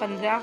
15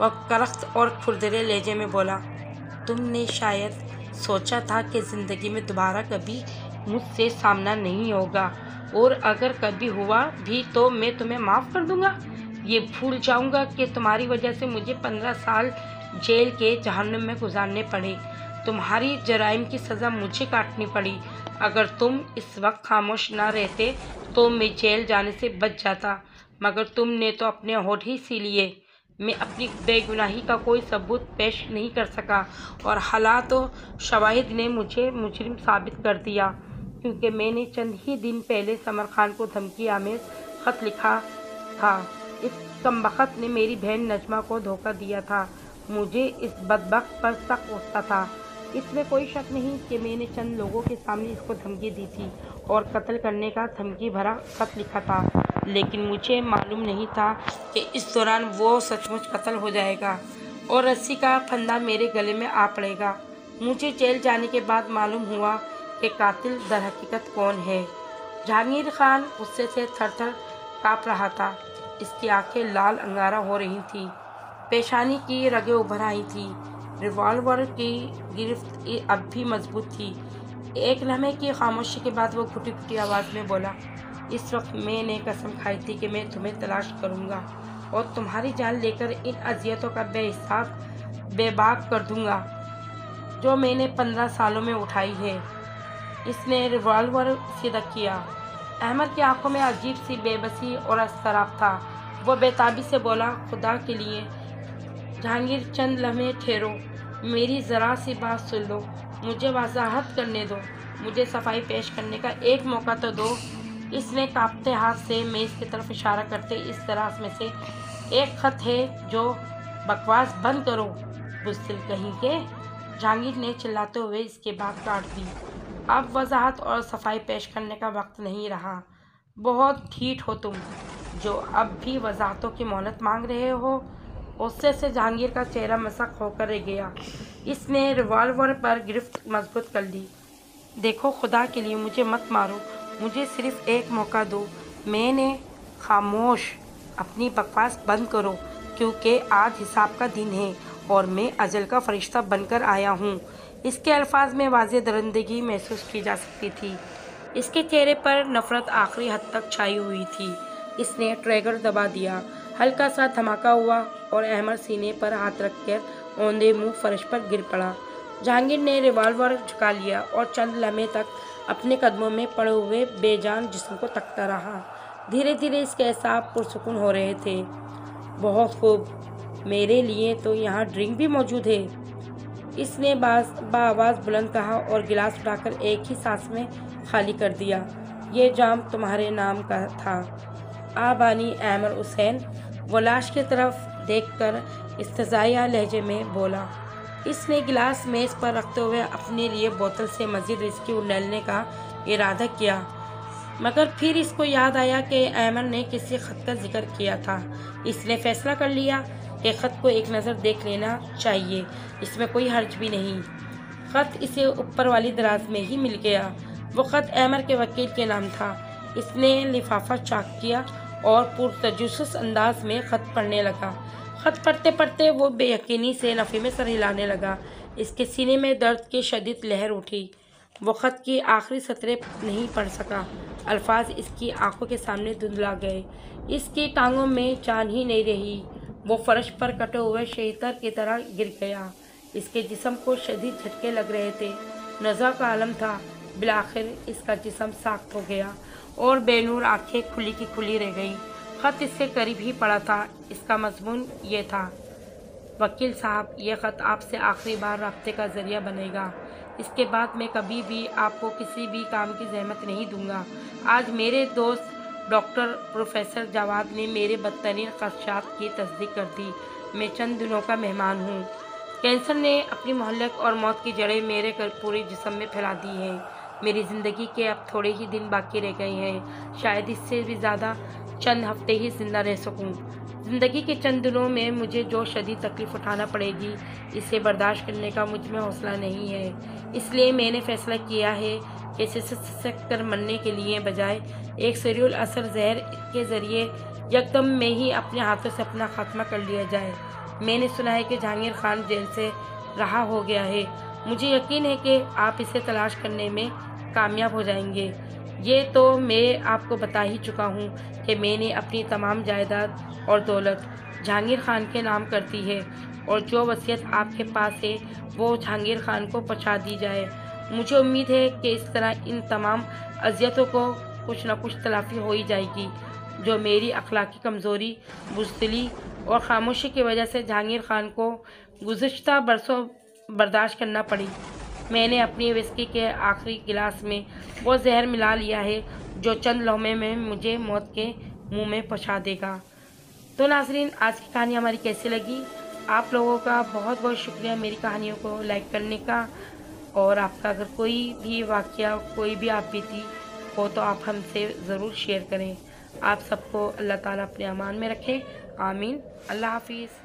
وہ کرخت اور کھردرے لہجے میں بولا، تم نے شاید سوچا تھا کہ زندگی میں دوبارہ کبھی مجھ سے سامنا نہیں ہوگا، اور اگر کبھی ہوا بھی تو میں تمہیں معاف کر دوں گا، یہ بھول جاؤں گا کہ تمہاری وجہ سے مجھے 15 سال جیل کے جہنم میں گزارنے پڑے، تمہاری جرائم کی سزا مجھے کاٹنی پڑی۔ اگر تم اس وقت خاموش نہ رہتے تو میں جیل جانے سے بچ جاتا، مگر تم نے تو اپنے ہونٹ ہی سی لیے۔ میں اپنی بے گناہی کا کوئی ثبوت پیش نہیں کر سکا، اور حالات و شواہد نے مجھے مجرم ثابت کر دیا، کیونکہ میں نے چند ہی دن پہلے سمر خان کو دھمکی آمیز خط لکھا تھا۔ اس کمبخت نے میری بہن نجمہ کو دھوکہ دیا تھا۔ مجھے اس بدبخت پر سخت غصہ تھا۔ اس میں کوئی شک نہیں کہ میں نے چند لوگوں کے سامنے اس کو دھمکی دی تھی اور قتل کرنے کا دھمکی بھرا خط لکھا تھا، لیکن مجھے معلوم نہیں تھا کہ اس دوران وہ سچ مچ قتل ہو جائے گا اور رسی کا پھندا میرے گلے میں آ پڑے گا۔ مجھے جیل جانے کے بعد معلوم ہوا کہ قاتل در حقیقت کون ہے۔ جہانگیر خان غصے سے تھر تھر کانپ رہا تھا۔ اس کی آنکھیں لال انگارہ ہو رہی تھیں، پیشانی کی رگیں ابھر آئی تھیں، ریوالور کی گرفت اب بھی مضبوط تھی۔ ایک لمحے کی خاموشی کے بعد وہ گھٹی گھٹی آواز میں بولا، اس وقت میں نے قسم کھائی تھی کہ میں تمہیں تلاش کروں گا اور تمہاری جان لے کر ان اذیتوں کا بے حساب بے باک کر دوں گا جو میں نے 15 سالوں میں اٹھائی ہے۔ اس نے ریوالور سیدھا کیا۔ احمد کی آنکھوں میں عجیب سی بے بسی اور اضطراب تھا۔ وہ بے تابی سے بولا، خدا کے لیے جہانگیر چند لمحے ٹھہرو، میری ذرا سی بات سن لو، مجھے وضاحت کرنے دو، مجھے صفائی پیش کرنے کا ایک موقع تو دو۔ اس نے کانپتے ہاتھ سے میز کی طرف اشارہ کرتے اس دراز میں سے ایک خط ہے جو بکواس بند کرو، بزدل کہیں کے۔ جہانگیر نے چلاتے ہوئے اس کی بات کاٹ دی، اب وضاحت اور صفائی پیش کرنے کا وقت نہیں رہا۔ بہت ڈھیٹ ہو تم جو اب بھی وضاحتوں کی مہلت مانگ رہے ہو۔ غصے سے جہانگیر کا چہرہ مسخ ہو کر رہ گیا۔ اس نے ریوالور پر گرفت مضبوط کر لی۔ دیکھو، خدا کے لیے مجھے مت مارو، مجھے صرف ایک موقع دو۔ میں نے خاموش، اپنی بکواس بند کرو، کیونکہ آج حساب کا دن ہے اور میں اجل کا فرشتہ بن کر آیا ہوں۔ اس کے الفاظ میں واضح درندگی محسوس کی جا سکتی تھی۔ اس کے چہرے پر نفرت آخری حد تک چھائی ہوئی تھی۔ اس نے ٹریگر دبا دیا، ہلکا سا دھماکہ ہوا اور احمد سینے پر ہاتھ رکھ کر اوندے منہ فرش پر گر پڑا۔ جہانگیر نے ریوالور جھکا لیا اور چند لمحے تک اپنے قدموں میں پڑے ہوئے بے جان جسم کو تکتا رہا۔ دھیرے دھیرے اس کے اعصاب پرسکون ہو رہے تھے۔ بہت خوب، میرے لیے تو یہاں ڈرنک بھی موجود ہے، اس نے بآواز بلند کہا اور گلاس اٹھا کر ایک ہی سانس میں خالی کر دیا۔ یہ جام تمہارے نام کا تھا، آبانی احمد حسین۔ وہ لاش کی طرف دیکھ کر استحضائیہ لہجے میں بولا۔ اس نے گلاس میز پر رکھتے ہوئے اپنے لیے بوتل سے مزید وسکی اڈیلنے کا ارادہ کیا، مگر پھر اس کو یاد آیا کہ احمد نے کسی خط کا ذکر کیا تھا۔ اس نے فیصلہ کر لیا کہ خط کو ایک نظر دیکھ لینا چاہیے، اس میں کوئی حرج بھی نہیں۔ خط اسے اوپر والی دراز میں ہی مل گیا۔ وہ خط احمد کے وکیل کے نام تھا۔ اس نے لفافہ چاک کیا اور پرتجسس انداز میں خط پڑھنے لگا۔ خط پڑھتے پڑھتے وہ بے یقینی سے نفی میں سر ہلانے لگا۔ اس کے سینے میں درد کی شدید لہر اٹھی۔ وہ خط کی آخری سطریں نہیں پڑھ سکا۔ الفاظ اس کی آنکھوں کے سامنے دھندلا گئے۔ اس کی ٹانگوں میں جان ہی نہیں رہی۔ وہ فرش پر کٹے ہوئے شہتر کی طرح گر گیا۔ اس کے جسم کو شدید جھٹکے لگ رہے تھے، نزع کا عالم تھا۔ بالآخر اس کا جسم ساخت ہو گیا اور بے نور آنکھیں کھلی کی کھلی رہ گئیں۔ خط اس کے قریب ہی پڑا تھا۔ اس کا مضمون یہ تھا، وکیل صاحب، یہ خط آپ سے آخری بار رابطے کا ذریعہ بنے گا۔ اس کے بعد میں کبھی بھی آپ کو کسی بھی کام کی زحمت نہیں دوں گا۔ آج میرے دوست ڈاکٹر پروفیسر جواد نے میرے بدترین خدشات کی تصدیق کر دی۔ میں چند دنوں کا مہمان ہوں۔ کینسر نے اپنی مہلک اور موت کی جڑیں میرے پورے جسم میں پھیلا دی ہیں۔ میری زندگی کے اب تھوڑے ہی دن باقی رہ گئے ہیں، شاید اس سے بھی زیادہ، چند ہفتے ہی زندہ رہ سکوں۔ زندگی کے چند دنوں میں مجھے جو شدید تکلیف اٹھانا پڑے گی، اسے برداشت کرنے کا مجھ میں حوصلہ نہیں ہے۔ اس لیے میں نے فیصلہ کیا ہے کہ سسک کر مرنے کے لیے بجائے ایک سریع الاثر زہر کے ذریعے یکدم میں ہی اپنے ہاتھوں سے اپنا خاتمہ کر لیا جائے۔ میں نے سنا ہے کہ جہانگیر خان جیل سے رہا ہو گیا ہے۔ مجھے یقین ہے کہ آپ اسے تلاش کرنے میں کامیاب ہو جائیں گے۔ یہ تو میں آپ کو بتا ہی چکا ہوں کہ میں نے اپنی تمام جائیداد اور دولت جہانگیر خان کے نام کر دی ہے، اور جو وصیت آپ کے پاس ہے وہ جہانگیر خان کو پہنچا دی جائے۔ مجھے امید ہے کہ اس طرح ان تمام اذیتوں کو کچھ نہ کچھ تلافی ہو ہی جائے گی، جو میری اخلاقی کمزوری، بزدلی اور خاموشی کی وجہ سے جہانگیر خان کو گزشتہ برسوں برداشت کرنا پڑی۔ میں نے اپنی وسکی کے آخری گلاس میں وہ زہر ملا لیا ہے جو چند لمحے میں مجھے موت کے منہ میں پہنچا دے گا۔ تو ناظرین، آج کی کہانی ہماری کیسی لگی؟ آپ لوگوں کا بہت بہت شکریہ میری کہانیوں کو لائک کرنے کا، اور آپ کا اگر کوئی بھی واقعہ، کوئی بھی آپ بیتی ہو تو آپ ہم سے ضرور شیئر کریں۔ آپ سب کو اللہ تعالیٰ اپنے امان میں رکھے، آمین۔ اللہ حافظ۔